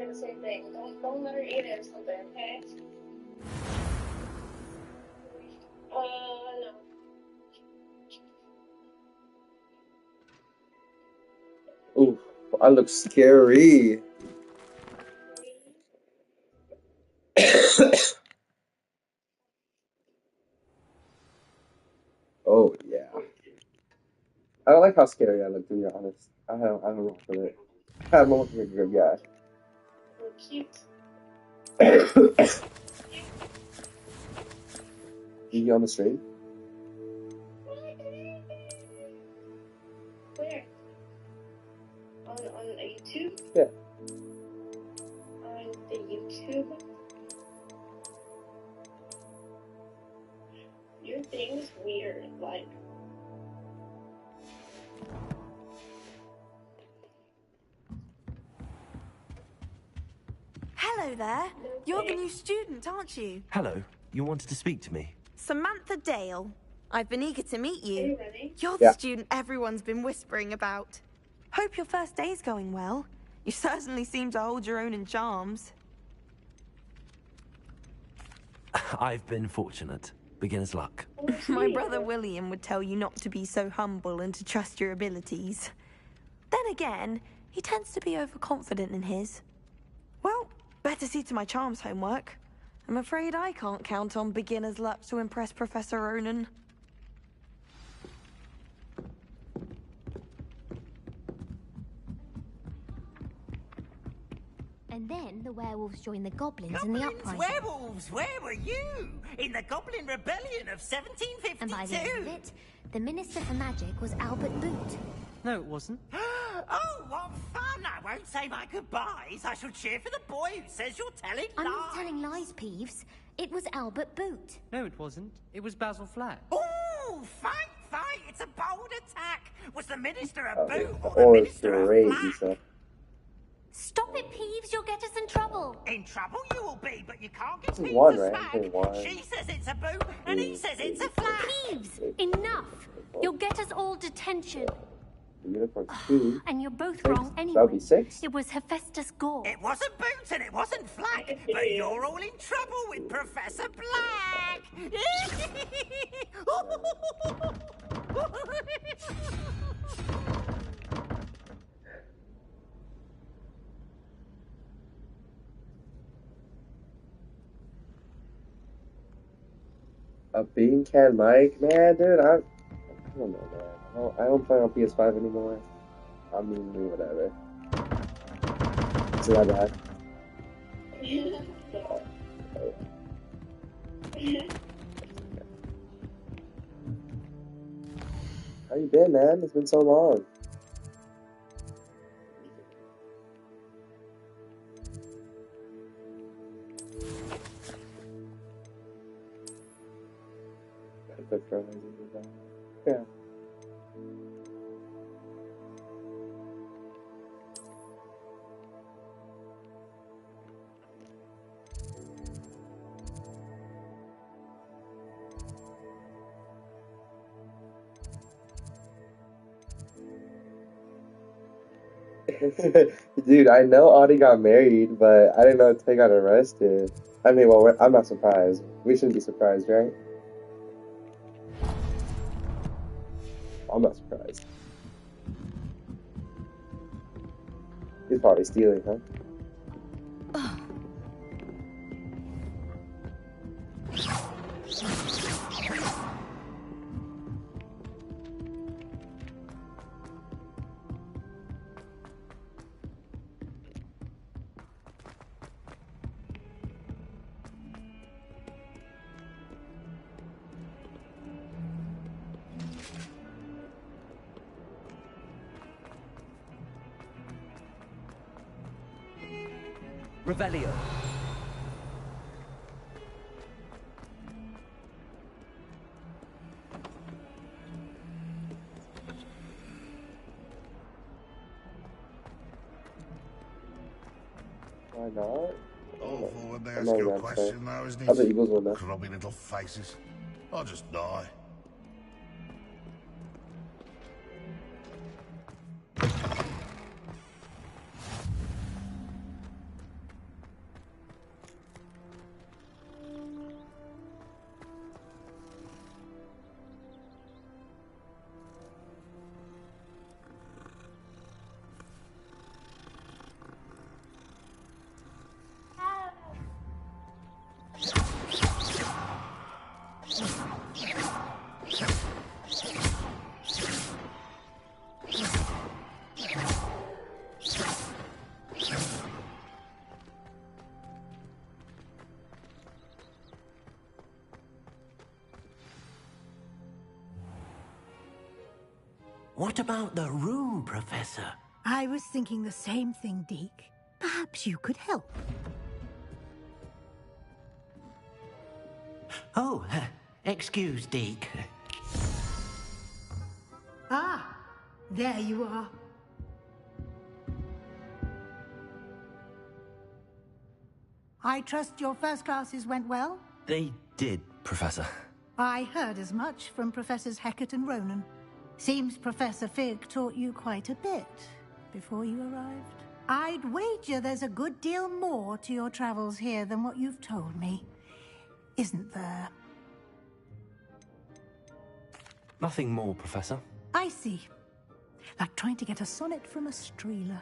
do the same thing. Don't let her eat it or something, okay? No. Ooh, I look scary. Oh yeah. I don't like how scary I look, to be honest. I don't rock with it. I'm a good guy. Oh, cute. You on the stream? Where? On YouTube? Yeah. On the YouTube? Your thing's weird, like. Hello there. You're the new student, aren't you? Hello. You wanted to speak to me? Samantha Dale. I've been eager to meet Are you. you ready? You're the student everyone's been whispering about. Hope your first day's going well. You certainly seem to hold your own in charms. I've been fortunate. Beginner's luck. My brother William would tell you not to be so humble and to trust your abilities. Then again, he tends to be overconfident in his. Well, better see to my charms homework. I'm afraid I can't count on beginner's luck to impress Professor Ronan. And then the werewolves joined the goblins in the uprising. Werewolves, where were you? In the Goblin Rebellion of 1752. And by the end of it, the Minister for Magic was Albert Boot. No, it wasn't. Oh, what fun! I won't say my goodbyes. I shall cheer for the boy who says you're telling I'm lies. not telling lies, Peeves. It was Albert Boot. No, it wasn't. It was Basil Flack. Oh, fight! It's a bold attack. Was the Minister a boot or the Oh, Minister a crazy flack? stuff. Stop it, Peeves. You'll get us in trouble. In trouble you will be, but you can't get This is Pete one, to right? smack. This is one. She says it's a boot, and he says it's a flack. Peeves, enough. You'll get us all detention. The unicorn's 2. And you're both 6. wrong anyway. That would be 6. It was Hephaestus Gore. It wasn't Boots and it wasn't Flack, but you're all in trouble with Professor Black. A bean can mic? Man, dude, I don't know, man. I don't play on PS5 anymore. I mean, whatever. Is that bad? How you been, man? It's been so long. Yeah. Dude, I know Audie got married, but I didn't know Tay got arrested. I mean, well, I'm not surprised. We shouldn't be surprised, right? I'm not surprised. He's probably stealing, huh? Revelio. Why not? Awful when they I'm ask not you a gonna question, say. though, isn't Other it? Eagles will know. Grubby little faces. I'll just die. What about the room, Professor? I was thinking the same thing, Deke. Perhaps you could help. Oh, excuse, Deke. Ah, there you are. I trust your first classes went well? They did, Professor. I heard as much from Professors Hecat and Ronan. Seems Professor Fig taught you quite a bit before you arrived. I'd wager there's a good deal more to your travels here than what you've told me. Isn't there? Nothing more, Professor. I see. Like trying to get a sonnet from a streeler.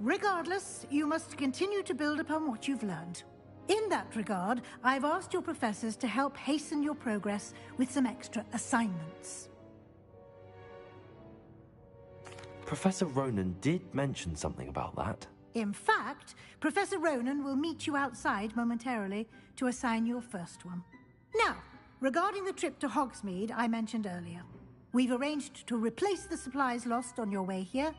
Regardless, you must continue to build upon what you've learned. In that regard, I've asked your professors to help hasten your progress with some extra assignments. Professor Ronan did mention something about that. In fact, Professor Ronan will meet you outside momentarily to assign your first one. Now, regarding the trip to Hogsmeade I mentioned earlier, we've arranged to replace the supplies lost on your way here,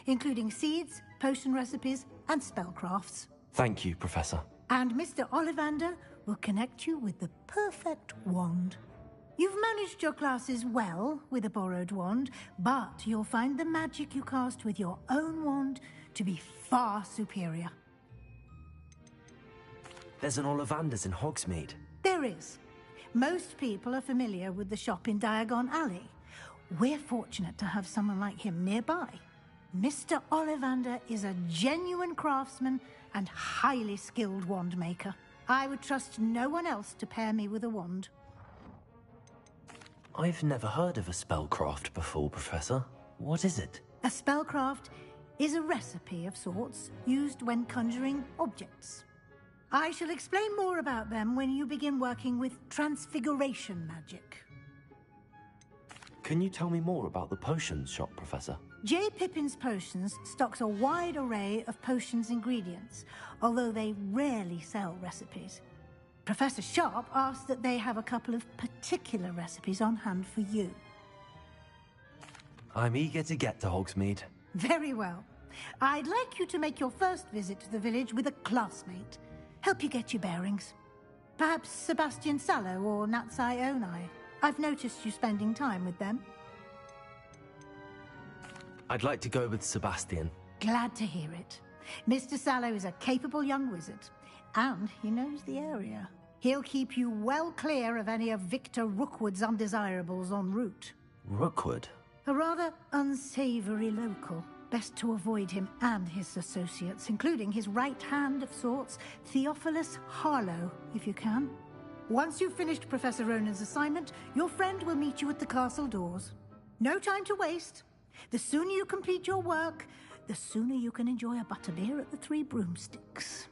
including seeds, potion recipes, and spellcrafts. Thank you, Professor. And Mr. Ollivander will connect you with the perfect wand. You've managed your classes well with a borrowed wand, but you'll find the magic you cast with your own wand to be far superior. There's an Ollivander's in Hogsmeade. There is. Most people are familiar with the shop in Diagon Alley. We're fortunate to have someone like him nearby. Mr. Ollivander is a genuine craftsman and highly skilled wand maker. I would trust no one else to pair me with a wand. I've never heard of a spellcraft before, Professor. What is it? A spellcraft is a recipe of sorts used when conjuring objects. I shall explain more about them when you begin working with transfiguration magic. Can you tell me more about the potions shop, Professor? J. Pippin's Potions stocks a wide array of potions ingredients, although they rarely sell recipes. Professor Sharp asked that they have a couple of particular recipes on hand for you. I'm eager to get to Hogsmeade. Very well. I'd like you to make your first visit to the village with a classmate. Help you get your bearings. Perhaps Sebastian Sallow or Natsai Onai. I've noticed you spending time with them. I'd like to go with Sebastian. Glad to hear it. Mr. Sallow is a capable young wizard, and he knows the area. He'll keep you well clear of any of Victor Rookwood's undesirables en route. Rookwood? A rather unsavory local. Best to avoid him and his associates, including his right hand of sorts, Theophilus Harlow, if you can. Once you've finished Professor Ronan's assignment, your friend will meet you at the castle doors. No time to waste. The sooner you complete your work, the sooner you can enjoy a butterbeer at the Three Broomsticks.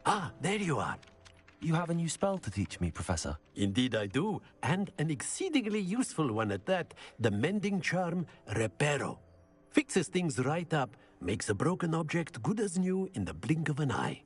Ah, there you are. You have a new spell to teach me, Professor. Indeed I do, and an exceedingly useful one at that, the mending charm Reparo. Fixes things right up, makes a broken object good as new in the blink of an eye.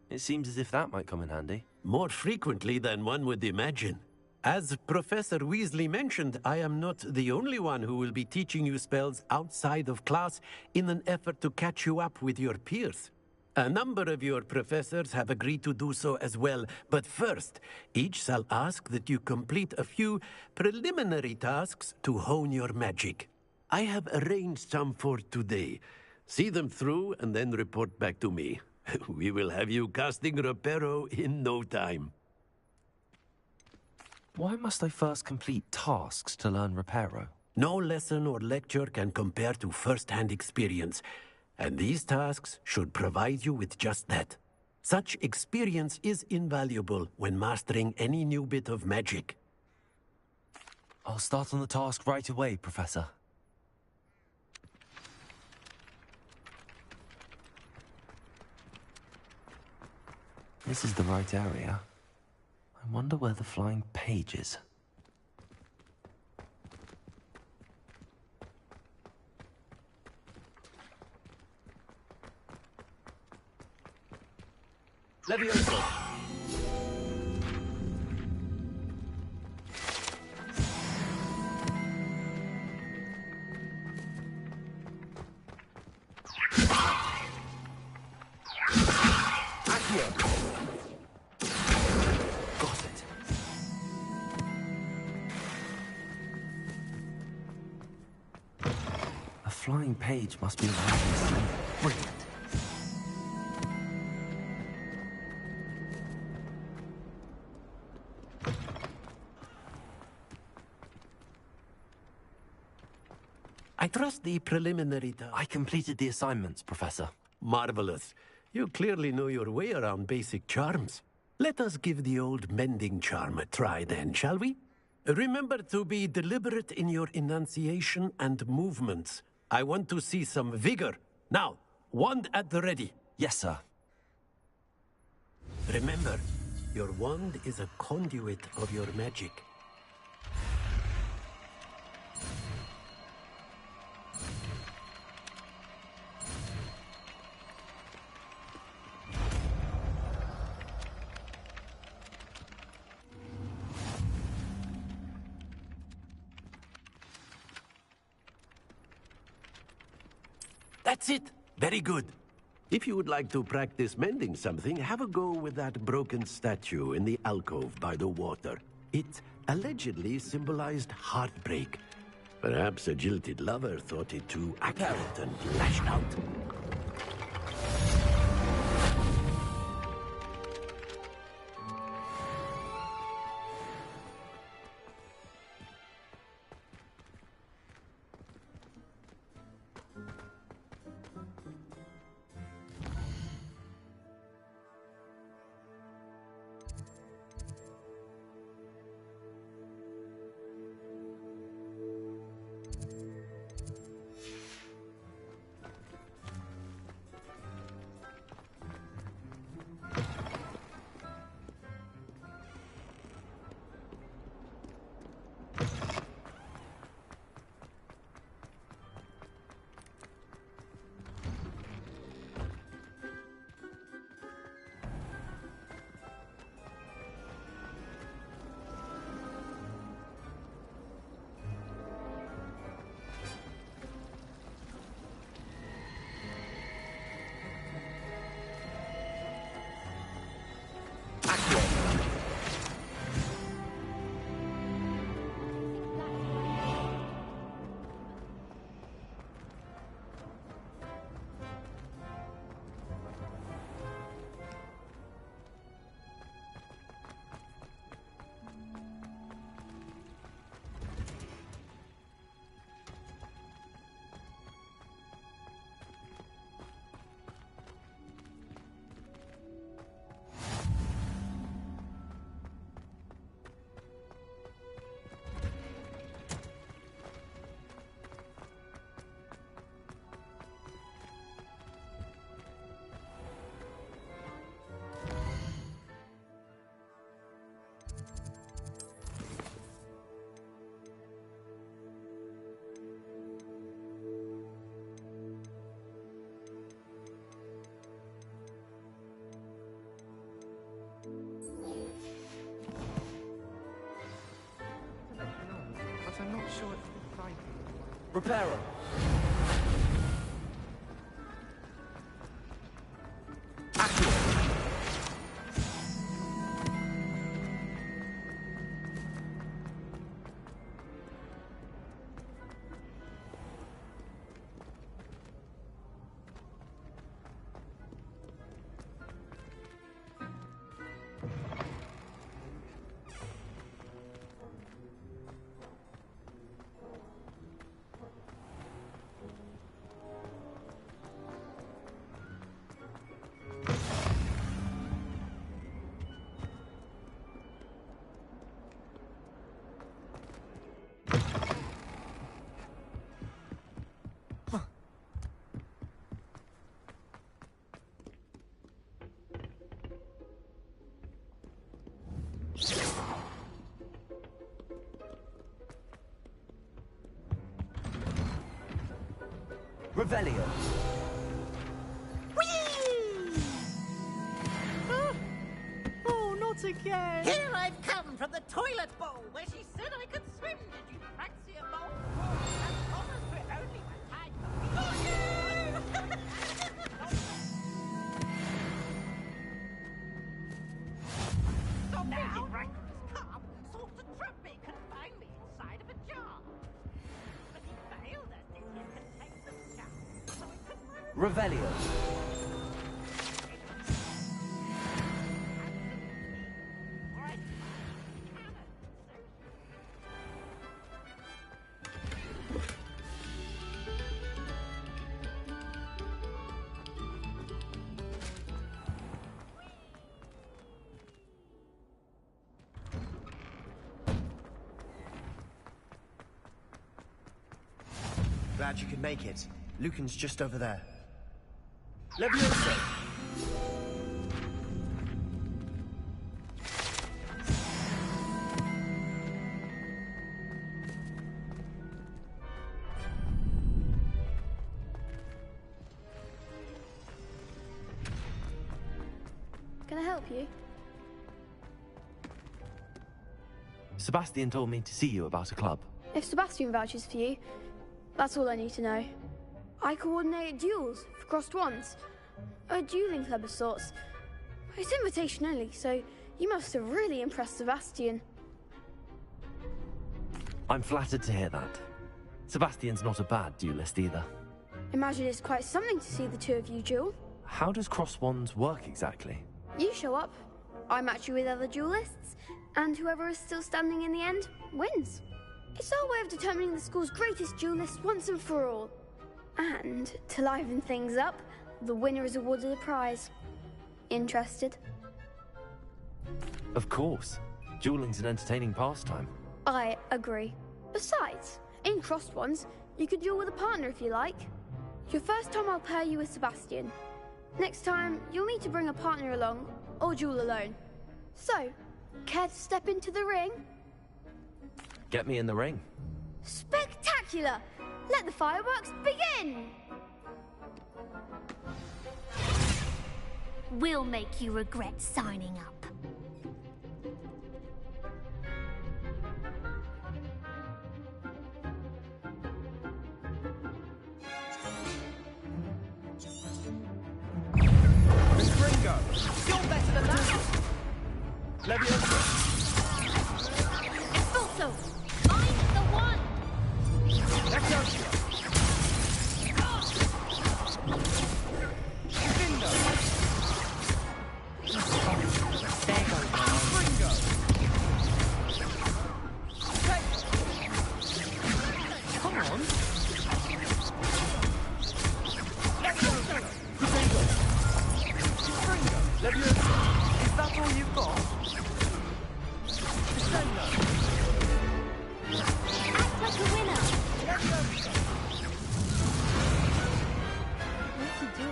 It seems as if that might come in handy. More frequently than one would imagine. As Professor Weasley mentioned, I am not the only one who will be teaching you spells outside of class in an effort to catch you up with your peers. A number of your professors have agreed to do so as well, but first, each shall ask that you complete a few preliminary tasks to hone your magic. I have arranged some for today. See them through and then report back to me. We will have you casting Reparo in no time. Why must I first complete tasks to learn Reparo? No lesson or lecture can compare to first-hand experience, and these tasks should provide you with just that. Such experience is invaluable when mastering any new bit of magic. I'll start on the task right away, Professor. This is the right area. I wonder where the flying page is. Levioso! Got it. A flying page must be around here. Brilliant. I trust the preliminary I completed the assignments, Professor. Marvelous. You clearly know your way around basic charms. Let us give the old mending charm a try then, shall we? Remember to be deliberate in your enunciation and movements. I want to see some vigor. Now, wand at the ready. Yes, sir. Remember, your wand is a conduit of your magic. That's it. Very good. If you would like to practice mending something, have a go with that broken statue in the alcove by the water. It allegedly symbolized heartbreak. Perhaps a jilted lover thought it too accurate and lashed out. I'm not sure it's the right thing. Reparo. Revelio. Oh, not again! Here I've come from the toilet bowl where she said I could swim. Did you fancy a bowl? And Thomas were only my time. Stop being rancorous cop. Sought to trap me, confine me inside of a jar. But he failed us, did he? Contain the jar. So it could Revelio. Glad you could make it. Lucan's just over there. Leviosa! Can I help you? Sebastian told me to see you about a club. If Sebastian vouches for you, that's all I need to know. I coordinate duels for crossed wands. A dueling club of sorts. It's invitation only, so you must have really impressed Sebastian. I'm flattered to hear that. Sebastian's not a bad duelist either. Imagine it's quite something to see the two of you duel. How does cross wands work exactly? You show up, I match you with other duelists, and whoever is still standing in the end wins. It's our way of determining the school's greatest duelist once and for all. And, to liven things up, the winner is awarded a prize. Interested? Of course. Dueling's an entertaining pastime. I agree. Besides, in crossed ones, you could duel with a partner if you like. Your first time I'll pair you with Sebastian. Next time, you'll need to bring a partner along, or duel alone. So, care to step into the ring? Get me in the ring. Spectacular! Let the fireworks begin! We'll make you regret signing up. Ringo! You're better than that! Leviosa! Expulso! I'm the one! Leviosa! Vindo! Ringo! Come on! Leviosa! Leviosa! Is that all you've got? Descendo! Act like a winner! Leviosa! What to do?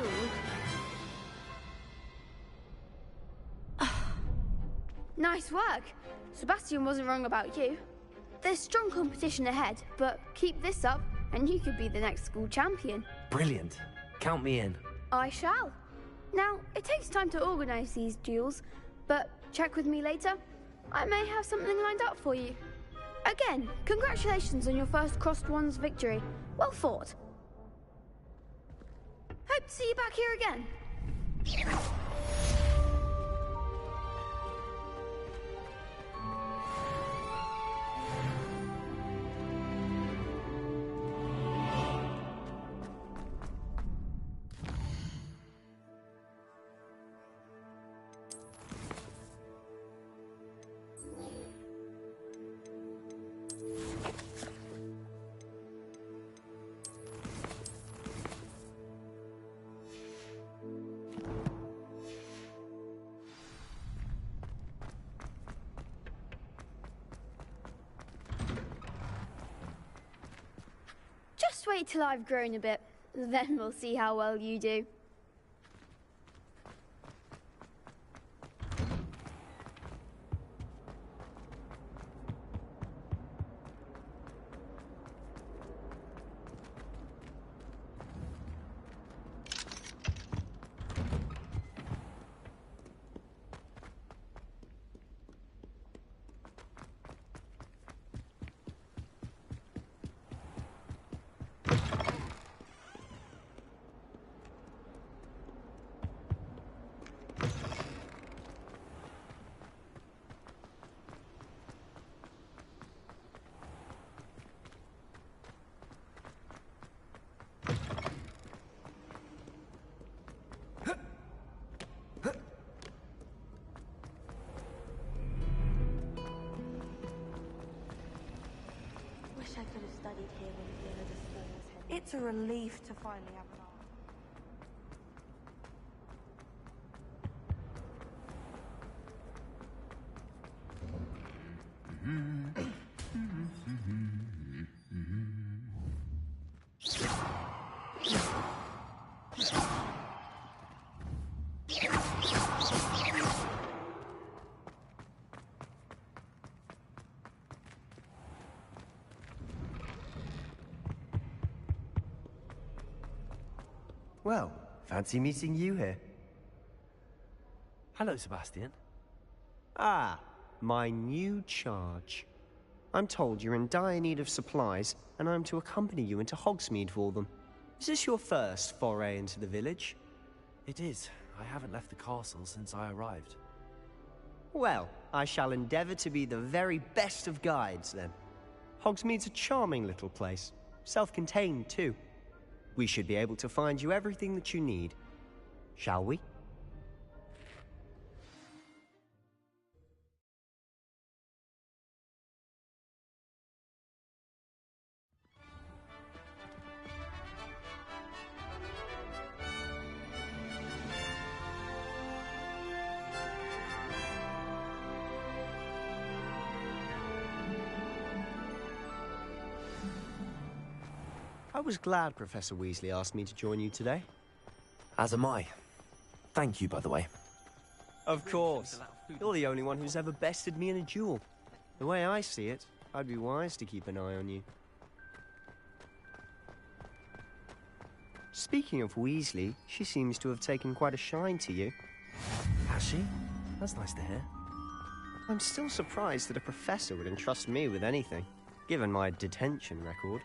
Nice work! Sebastian wasn't wrong about you. There's strong competition ahead, but keep this up and you could be the next school champion. Brilliant. Count me in. I shall. Now, it takes time to organise these duels, but check with me later. I may have something lined up for you. Again, congratulations on your first crossed wands victory. Well fought. Hope to see you back here again. Just wait till I've grown a bit, then we'll see how well you do. It's a relief to finally have an answer. Well, fancy meeting you here. Hello, Sebastian. Ah, my new charge. I'm told you're in dire need of supplies, and I'm to accompany you into Hogsmeade for them. Is this your first foray into the village? It is. I haven't left the castle since I arrived. Well, I shall endeavour to be the very best of guides, then. Hogsmeade's a charming little place. Self-contained, too. We should be able to find you everything that you need. Shall we? I was glad Professor Weasley asked me to join you today. As am I. Thank you, by the way. Of course. You're the only one who's ever bested me in a duel. The way I see it, I'd be wise to keep an eye on you. Speaking of Weasley, she seems to have taken quite a shine to you. Has she? That's nice to hear. I'm still surprised that a professor would entrust me with anything, given my detention record.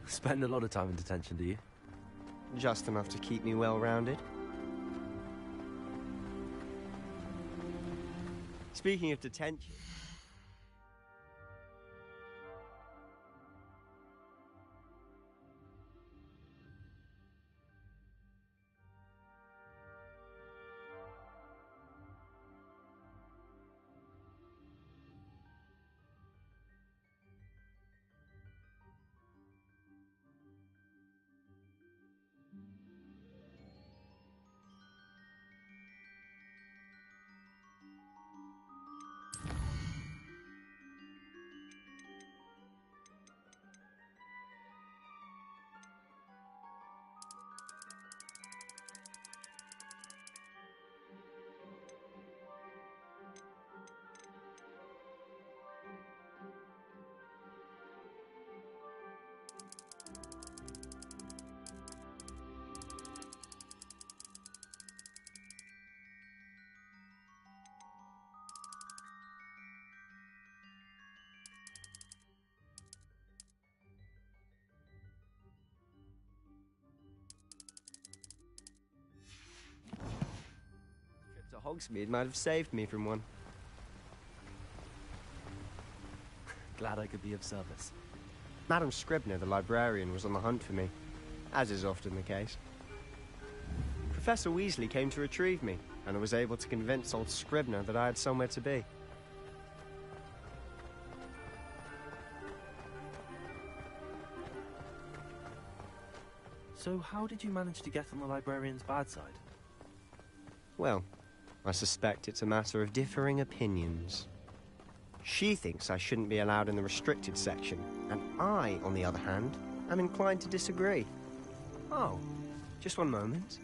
Spend a lot of time in detention, do you? Just enough to keep me well-rounded. Speaking of detention... trip to Hogsmeade might have saved me from one. Glad I could be of service. Madam Scribner, the librarian, was on the hunt for me, as is often the case. Professor Weasley came to retrieve me, and I was able to convince old Scribner that I had somewhere to be. So how did you manage to get on the librarian's bad side? Well, I suspect it's a matter of differing opinions. She thinks I shouldn't be allowed in the restricted section, and I, on the other hand, am inclined to disagree. Oh, just one moment.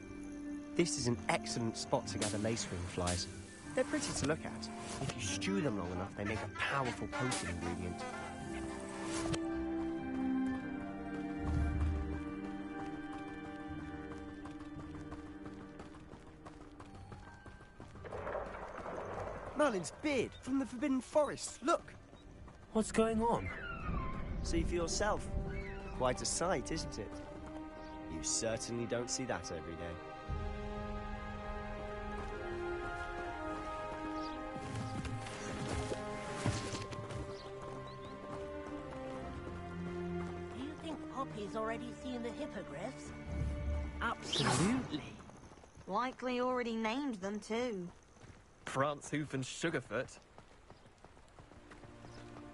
This is an excellent spot to gather lacewing flies. They're pretty to look at. If you stew them long enough, they make a powerful potion ingredient. Merlin's beard from the Forbidden Forest. Look. What's going on? See for yourself. Quite a sight, isn't it? You certainly don't see that every day. Do you think Poppy's already seen the hippogriffs? Absolutely. Likely already named them too. Prance, Hoof, and Sugarfoot.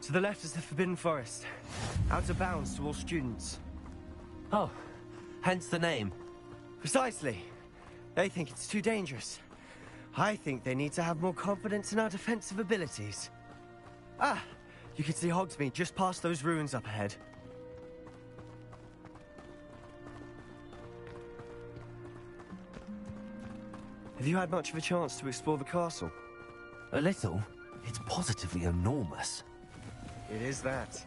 To the left is the Forbidden Forest. Out of bounds to all students. Oh, hence the name. Precisely. They think it's too dangerous. I think they need to have more confidence in our defensive abilities. Ah, you can see Hogsmeade just past those ruins up ahead. Have you had much of a chance to explore the castle? A little. It's positively enormous. It is that.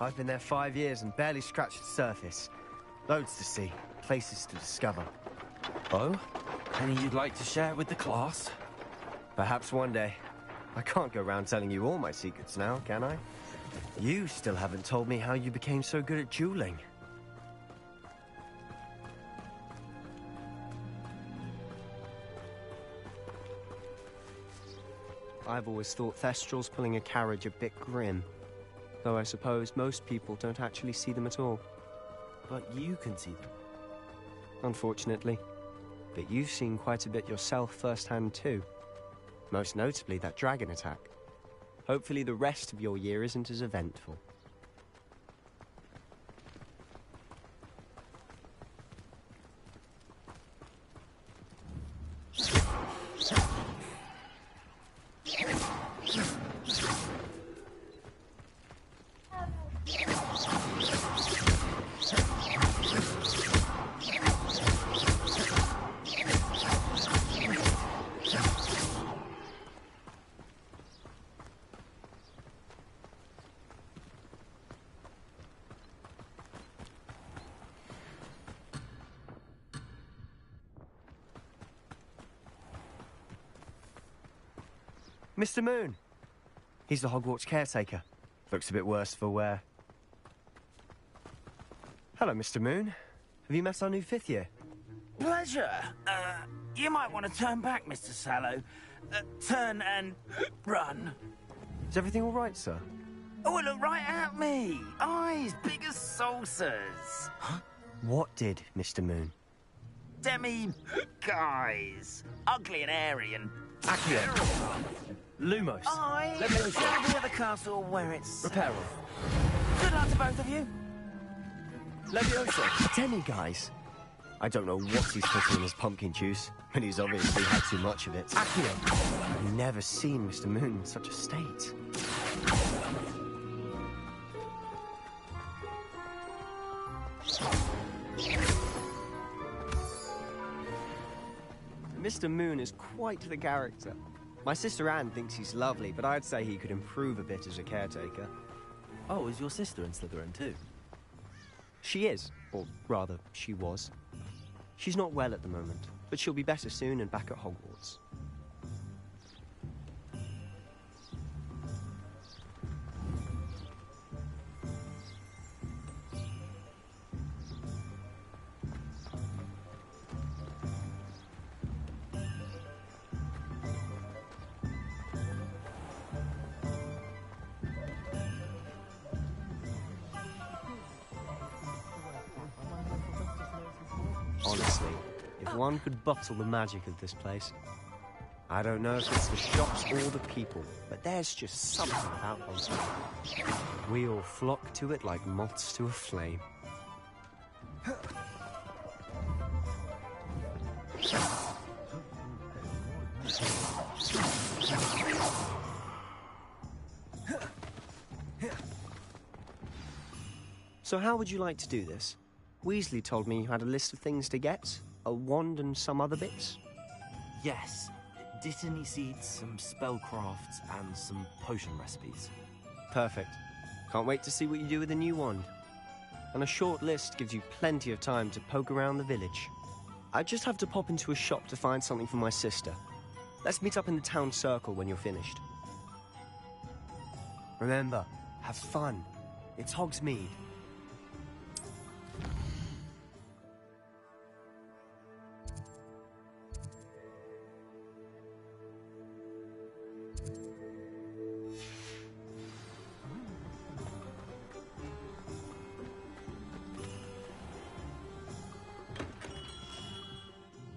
I've been there 5 years and barely scratched the surface. Loads to see, places to discover. Oh? Any you'd like to share with the class? Perhaps one day. I can't go around telling you all my secrets now, can I? You still haven't told me how you became so good at dueling. I've always thought Thestrals pulling a carriage a bit grim. Though I suppose most people don't actually see them at all. But you can see them. Unfortunately. But you've seen quite a bit yourself firsthand too. Most notably that dragon attack. Hopefully the rest of your year isn't as eventful. Mr. Moon. He's the Hogwarts caretaker. Looks a bit worse for wear. Hello, Mr. Moon. Have you met our new 5th year? Pleasure. You might want to turn back, Mr. Sallow. Turn and run. Is everything all right, sir? Oh, look right at me. Eyes big as saucers. What did, Mr. Moon? Guys. Ugly and airy and... Accio. Lumos. Let me be at the castle where it's... Reparo. Good luck to both of you. Leviosa. Demi, guys. I don't know what he's putting in his pumpkin juice, but he's obviously had too much of it. Accio. I've never seen Mr. Moon in such a state. Mr. Moon is quite the character. My sister Anne thinks he's lovely, but I'd say he could improve a bit as a caretaker. Oh, is your sister in Slytherin too? She is, or rather, she was. She's not well at the moment, but she'll be better soon and back at Hogwarts. Honestly, if one could bottle the magic of this place. I don't know if it's the shops or the people, but there's just something about Hogsmeade. We all flock to it like moths to a flame. So how would you like to do this? Weasley told me you had a list of things to get, a wand and some other bits. Yes. Dittany seeds, some spellcrafts, and some potion recipes. Perfect. Can't wait to see what you do with the new wand. And a short list gives you plenty of time to poke around the village. I just have to pop into a shop to find something for my sister. Let's meet up in the town circle when you're finished. Remember, have fun. It's Hogsmeade.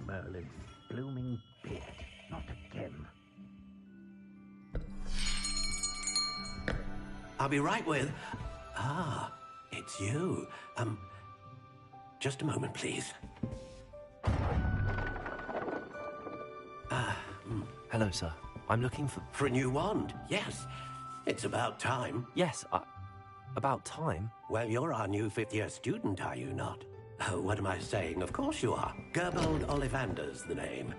Merlin's blooming beard. Not again. I'll be right with... Ah, it's you. Just a moment, please. Hello, sir. I'm looking for... For a new wand, yes. It's about time. Yes, about time? Well, you're our new fifth-year student, are you not? Oh, what am I saying? Of course you are. Gerbold Ollivander's the name.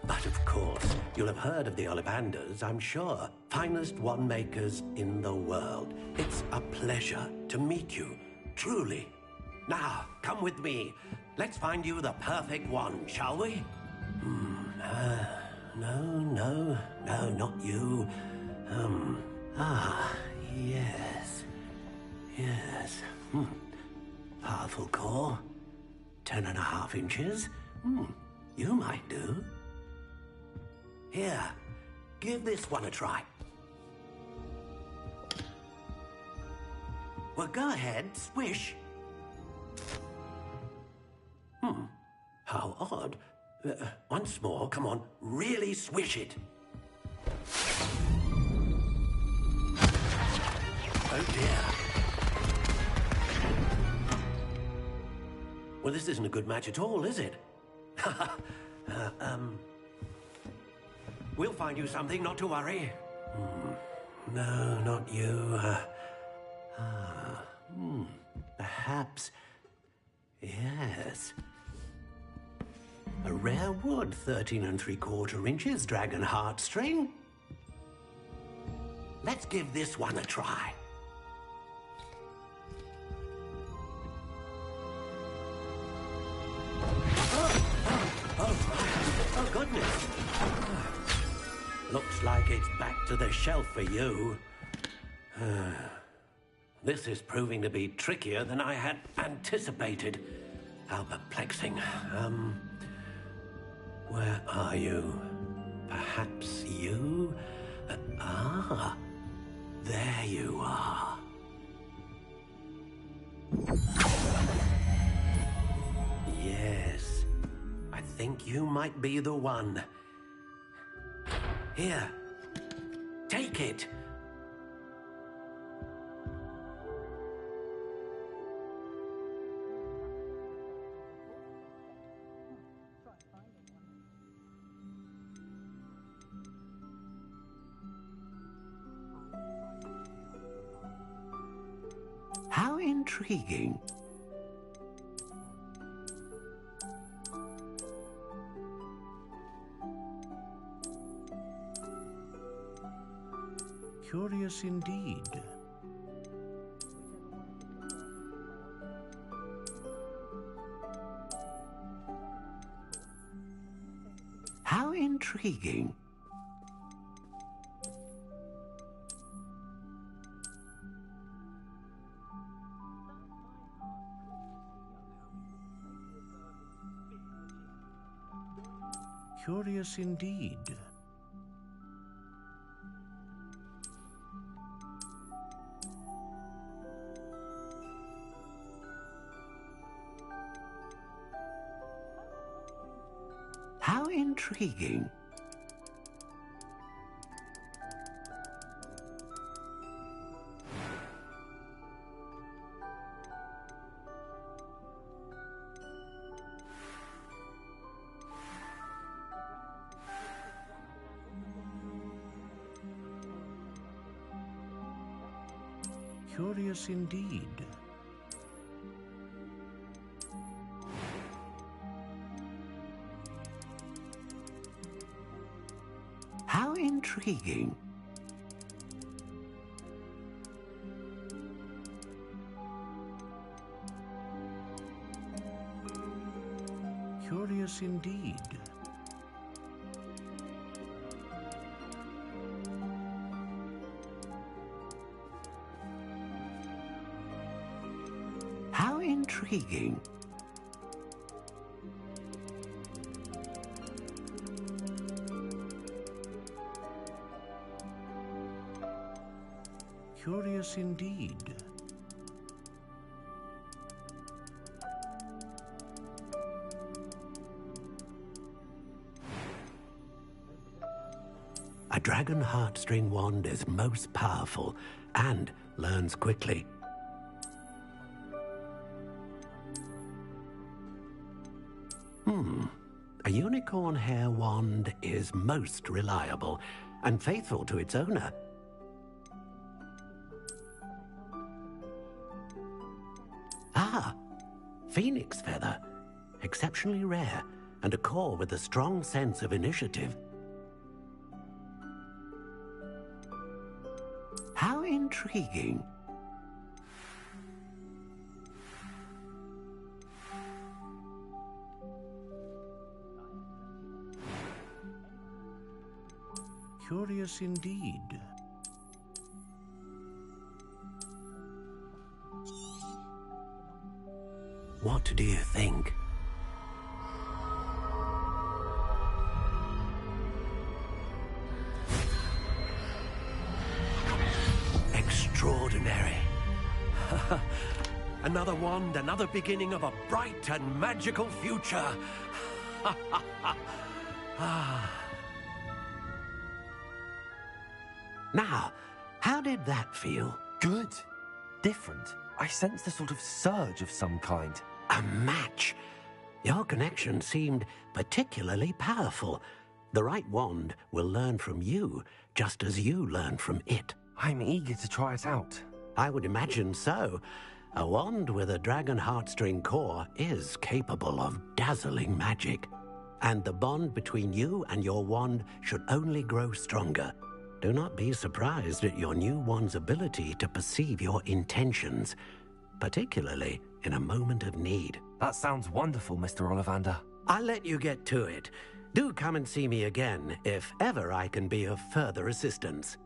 But of course, you'll have heard of the Ollivanders, I'm sure. Finest wand makers in the world. It's a pleasure to meet you, truly. Now, come with me. Let's find you the perfect wand, shall we? No, not you. Yes. Powerful core. 10.5 inches. You might do. Here, give this one a try. Well, go ahead, swish. How odd. Once more, come on, really swish it. Oh dear. Well, this isn't a good match at all, is it? We'll find you something, not to worry. No, not you. Perhaps... Yes. A rare wood, 13 3/4 inches, dragon heartstring. Let's give this one a try. Oh, goodness. Looks like it's back to the shelf for you. This is proving to be trickier than I had anticipated. How perplexing. Where are you? Perhaps you? There you are. Yes, I think you might be the one. Here, take it. How intriguing. Curious indeed. How intriguing. Curious indeed. How intriguing. Curious indeed. How intriguing. Curious indeed. intriguing. Curious indeed. A dragon heartstring wand is most powerful and learns quickly. A unicorn hair wand is most reliable and faithful to its owner. Ah, phoenix feather. Exceptionally rare, and a core with a strong sense of initiative. How intriguing. Curious indeed. What do you think? Extraordinary. Another wand, another beginning of a bright and magical future. Now, how did that feel? Good. Different. I sensed a sort of surge of some kind. A match. Your connection seemed particularly powerful. The right wand will learn from you, just as you learn from it. I'm eager to try it out. I would imagine so. A wand with a dragon heartstring core is capable of dazzling magic. And the bond between you and your wand should only grow stronger. Do not be surprised at your new wand's ability to perceive your intentions, particularly in a moment of need. That sounds wonderful, Mr. Ollivander. I'll let you get to it. Do come and see me again if ever I can be of further assistance.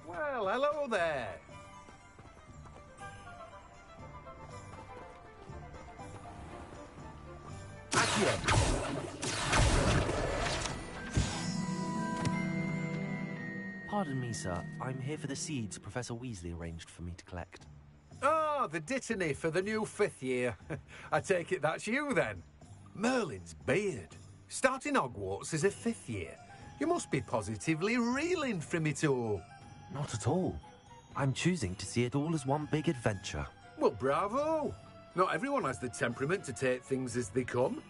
Well, hello there. Pardon me, sir. I'm here for the seeds Professor Weasley arranged for me to collect. Oh, the dittany for the new 5th year. I take it that's you, then. Merlin's beard. Starting Hogwarts as a 5th year. You must be positively reeling from it all. Not at all. I'm choosing to see it all as one big adventure. Well, bravo. Not everyone has the temperament to take things as they come.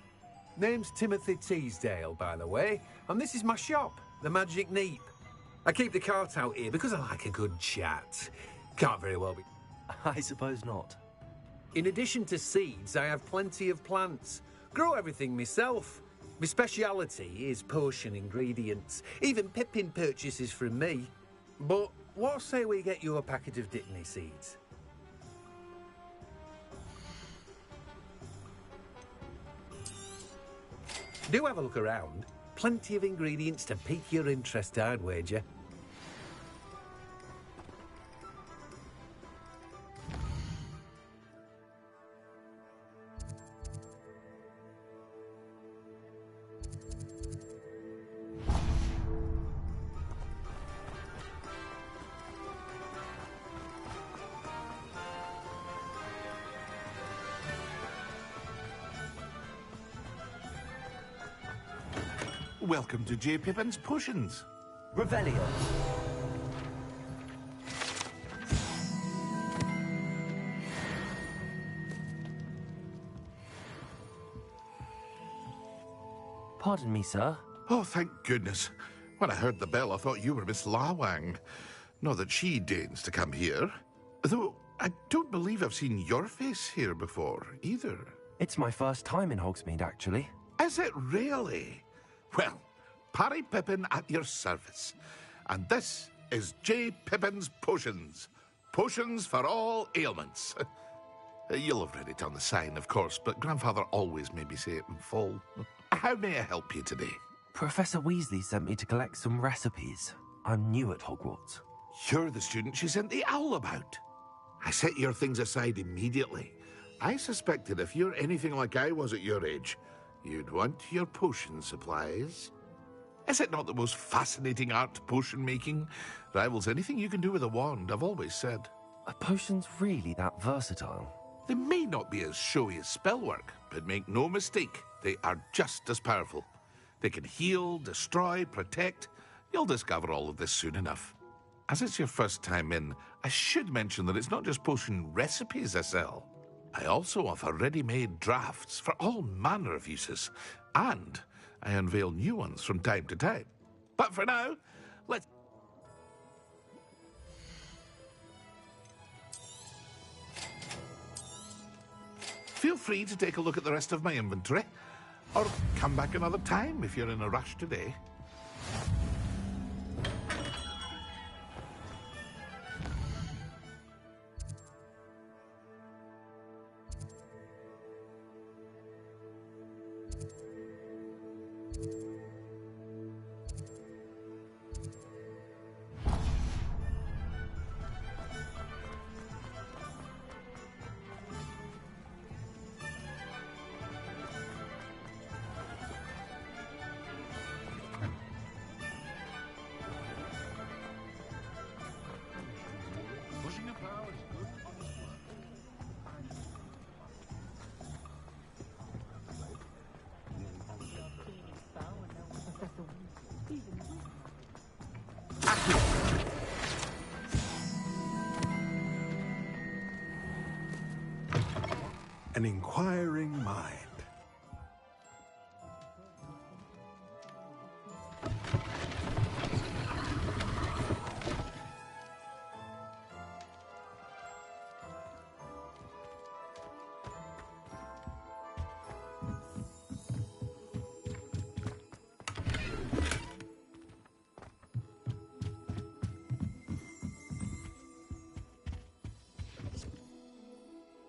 Name's Timothy Teasdale, by the way, and this is my shop, the Magic Neep. I keep the cart out here because I like a good chat. Can't very well be... I suppose not. In addition to seeds, I have plenty of plants. Grow everything myself. My speciality is potion ingredients. Even Pippin purchases from me. But what say we get you a packet of dittany seeds? Do have a look around. Plenty of ingredients to pique your interest, I'd wager. Welcome to J. Pippin's Potions. Revelio. Pardon me, sir. Oh, thank goodness. When I heard the bell, I thought you were Miss Lawang. Not that she deigns to come here. Though I don't believe I've seen your face here before, either. It's my first time in Hogsmeade, actually. Is it really? Well, Parry Pippin at your service. And this is J. Pippin's Potions. Potions for all ailments. You'll have read it on the sign, of course, but Grandfather always made me say it in full. How may I help you today? Professor Weasley sent me to collect some recipes. I'm new at Hogwarts. You're the student she sent the owl about. I set your things aside immediately. I suspected if you're anything like I was at your age, you'd want your potion supplies. Is it not the most fascinating art, potion making? Rivals anything you can do with a wand, I've always said. Are potions really that versatile? They may not be as showy as spellwork, but make no mistake, they are just as powerful. They can heal, destroy, protect. You'll discover all of this soon enough. As it's your first time in, I should mention that it's not just potion recipes I sell. I also offer ready-made drafts for all manner of uses, and I unveil new ones from time to time. But for now, let's... Feel free to take a look at the rest of my inventory, or come back another time if you're in a rush today. An inquiring mind.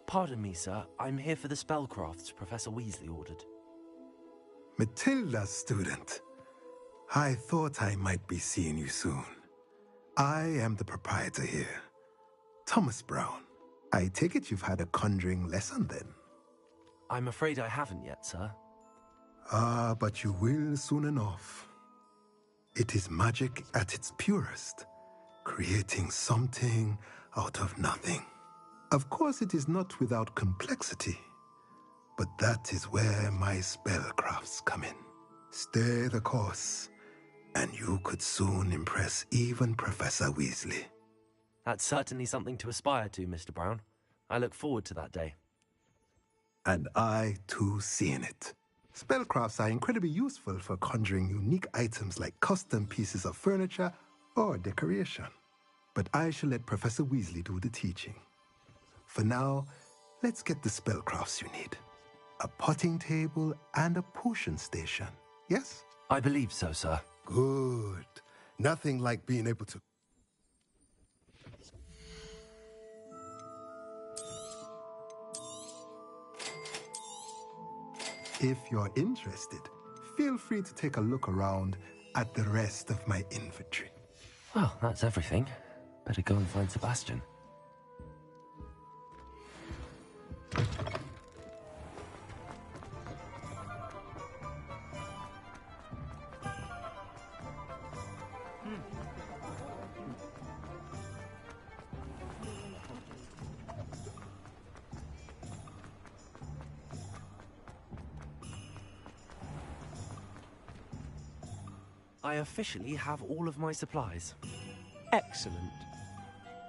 Pardon me, sir. I'm here for the spellcrafts Professor Weasley ordered. Matilda, student. I thought I might be seeing you soon. I am the proprietor here, Thomas Brown. I take it you've had a conjuring lesson then? I'm afraid I haven't yet, sir. Ah, but you will soon enough. It is magic at its purest, creating something out of nothing. Of course, it is not without complexity, but that is where my spellcrafts come in. Stay the course, and you could soon impress even Professor Weasley. That's certainly something to aspire to, Mr. Brown. I look forward to that day. And I, too, see in it. Spellcrafts are incredibly useful for conjuring unique items like custom pieces of furniture or decoration. But I shall let Professor Weasley do the teaching. For now, let's get the spellcrafts you need. A potting table and a potion station, yes? I believe so, sir. Good. Nothing like being able to... If you're interested, feel free to take a look around at the rest of my inventory. Well, that's everything. Better go and find Sebastian. I officially have all of my supplies. Excellent.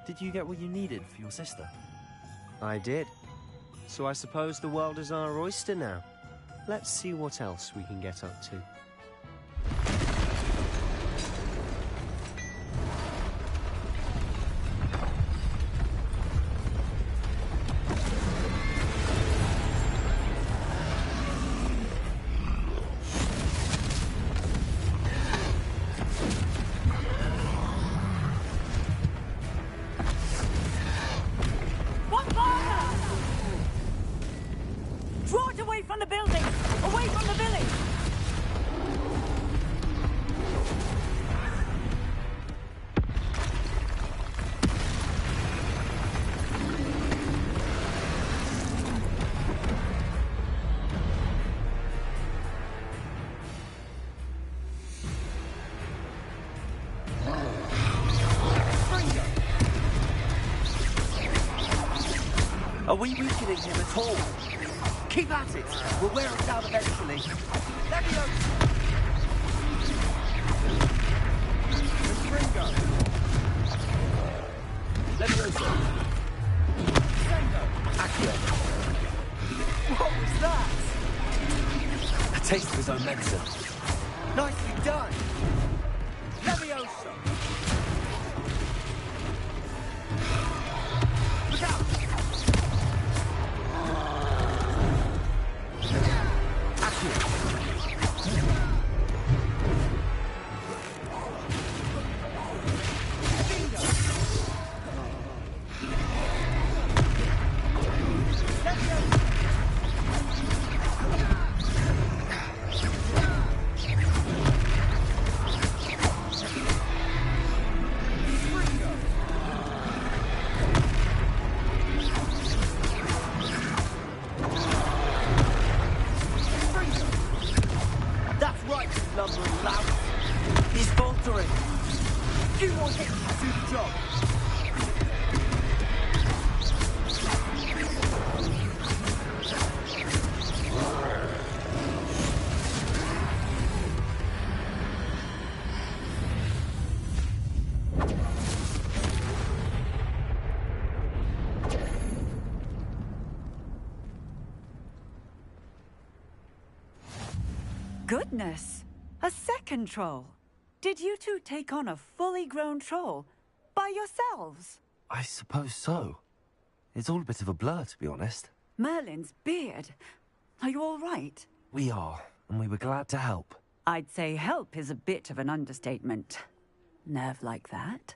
Did you get what you needed for your sister? I did. So I suppose the world is our oyster now. Let's see what else we can get up to. Draw it away from the building! Away from the village! Are we weakening him at all? Keep at it! We'll wear him down eventually. Leviosa! Ringo! Leviosa! Accio! What was that? A taste of his own medicine. Nicely done! Leviosa! Look out! Goodness! A second troll! Did you two take on a fully grown troll? By yourselves? I suppose so. It's all a bit of a blur, to be honest. Merlin's beard. Are you all right? We are, and we were glad to help. I'd say help is a bit of an understatement. Nerve like that.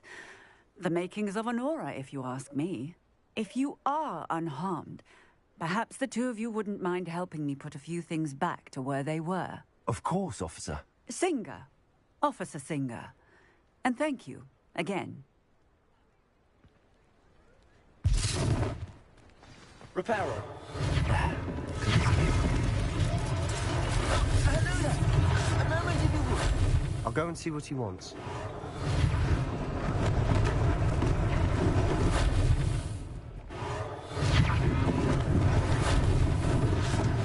The makings of an aura, if you ask me. If you are unharmed, perhaps the two of you wouldn't mind helping me put a few things back to where they were. Of course, officer. Singer. Officer Singer. And thank you, again. Reparo. I'll go and see what he wants.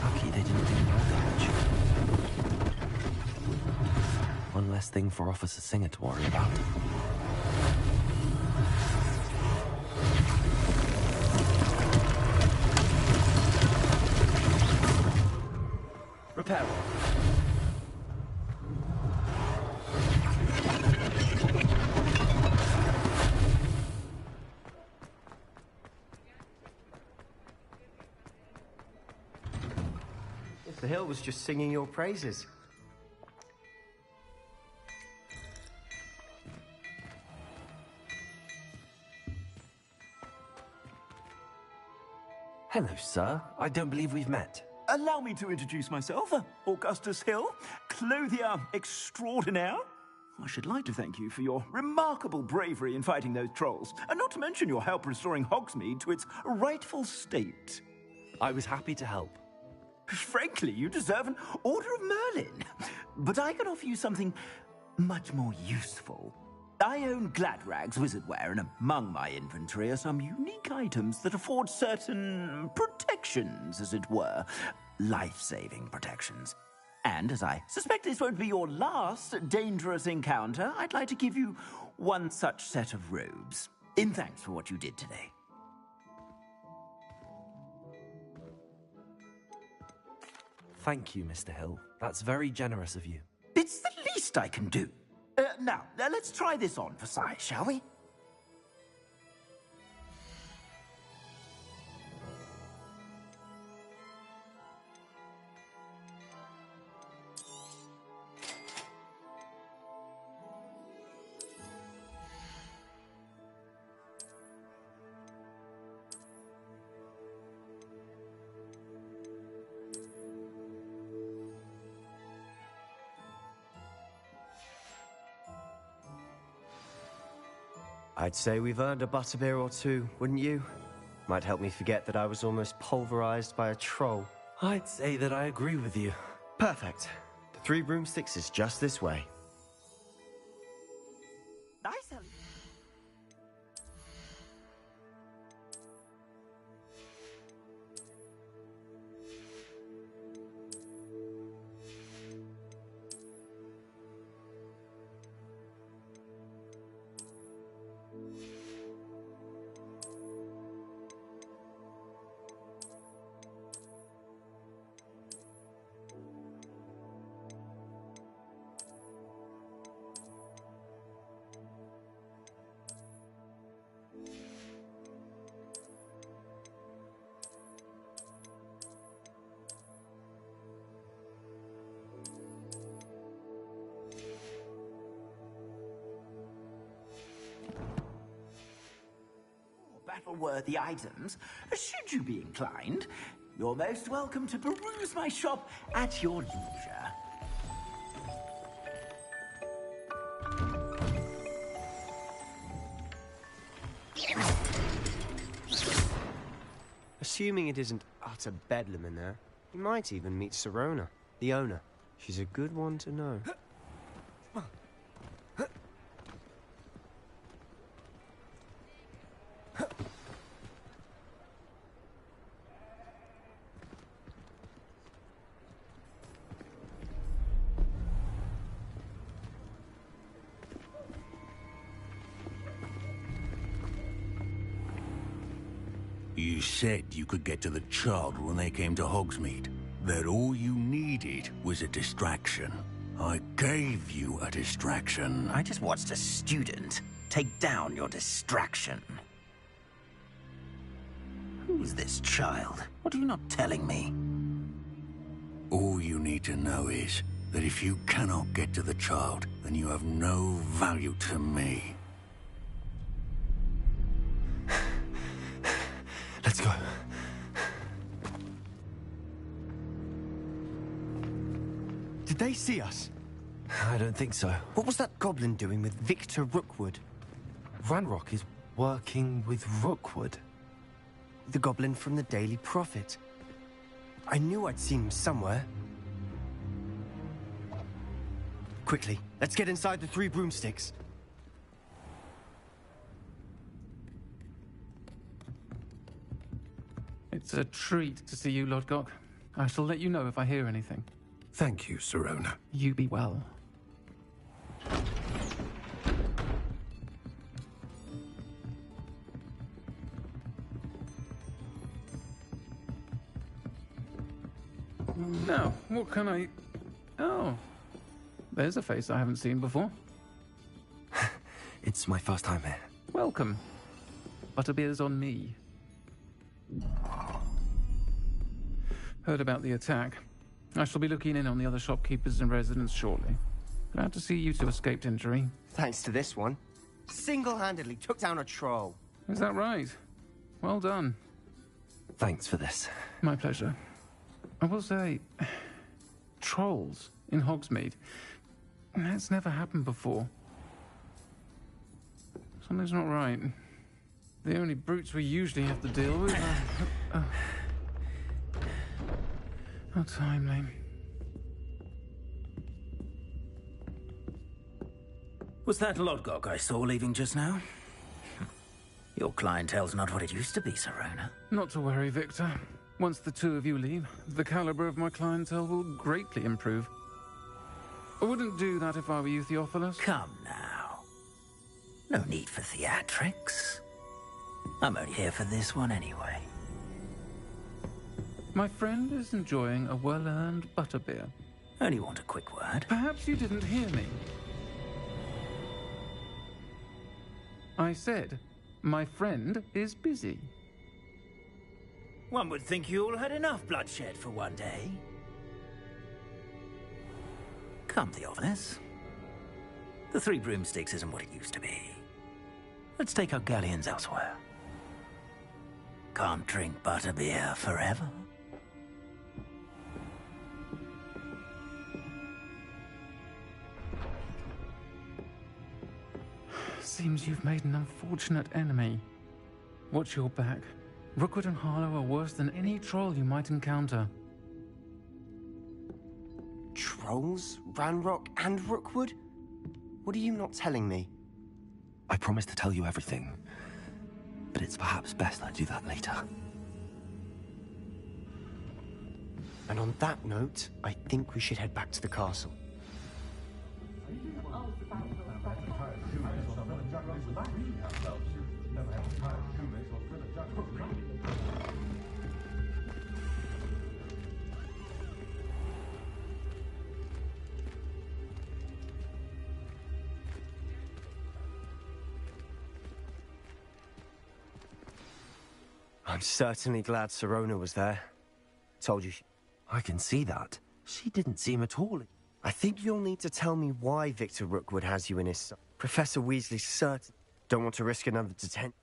Lucky they didn't do more damage. One less thing for Officer Singer to worry about. Repair. The hill was just singing your praises. Hello, sir. I don't believe we've met. Allow me to introduce myself, Augustus Hill, clothier extraordinaire. I should like to thank you for your remarkable bravery in fighting those trolls, and not to mention your help restoring Hogsmeade to its rightful state. I was happy to help. Frankly, you deserve an Order of Merlin. But I can offer you something much more useful. I own Gladrag's wizardware, and among my inventory are some unique items that afford certain protections, as it were. Life-saving protections. And as I suspect this won't be your last dangerous encounter, I'd like to give you one such set of robes, in thanks for what you did today. Thank you, Mr. Hill. That's very generous of you. It's the least I can do. Now, let's try this on for size, shall we? I'd say we've earned a butterbeer or two, wouldn't you? Might help me forget that I was almost pulverized by a troll. I'd say that I agree with you. Perfect. The 3 broomsticks is just this way. Nice, Ellie. Battle-worthy items, should you be inclined, you're most welcome to peruse my shop at your leisure. Assuming it isn't utter bedlam in there, you might even meet Sirona, the owner. She's a good one to know. You said you could get to the child when they came to Hogsmeade. That all you needed was a distraction. I gave you a distraction. I just watched a student take down your distraction. Who's this child? What are you not telling me? All you need to know is that if you cannot get to the child, then you have no value to me. Let's go. Did they see us? I don't think so. What was that goblin doing with Victor Rookwood? Ranrock is working with Rookwood. The goblin from the Daily Prophet. I knew I'd seen him somewhere. Quickly, Let's get inside the Three Broomsticks. It's a treat to see you, Lodgok. I shall let you know if I hear anything. Thank you, Sirona. You be well. Now, what can I... Oh, there's a face I haven't seen before. It's my first time here. Welcome. Butterbeer's on me. Heard about the attack. I shall be looking in on the other shopkeepers and residents shortly. Glad to see you two escaped injury. Thanks to this one. Single-handedly took down a troll. Is that right? Well done. Thanks for this. My pleasure. I will say, trolls in Hogsmeade. That's never happened before. Something's not right. The only brutes we usually have to deal with are... How timely. Was that Lodgok I saw leaving just now? Your clientele's not what it used to be, Sirona. Not to worry, Victor. Once the two of you leave, the caliber of my clientele will greatly improve. I wouldn't do that if I were you, Theophilus. Come now. No need for theatrics. I'm only here for this one anyway. My friend is enjoying a well-earned butterbeer. Only want a quick word. Perhaps you didn't hear me. I said, my friend is busy. One would think you all had enough bloodshed for one day. Come, Theophilus. The Three Broomsticks isn't what it used to be. Let's take our galleons elsewhere. Can't drink butterbeer forever. Seems you've made an unfortunate enemy. Watch your back. Rookwood and Harlow are worse than any troll you might encounter. Trolls? Ranrock and Rookwood? What are you not telling me? I promised to tell you everything, but it's perhaps best I do that later. And on that note, I think we should head back to the castle. I'm certainly glad Sirona was there. Told you. I can see that. She didn't seem at all... I think you'll need to tell me why Victor Rookwood has you in his sight. Professor Weasley's certain... Don't want to risk another detention.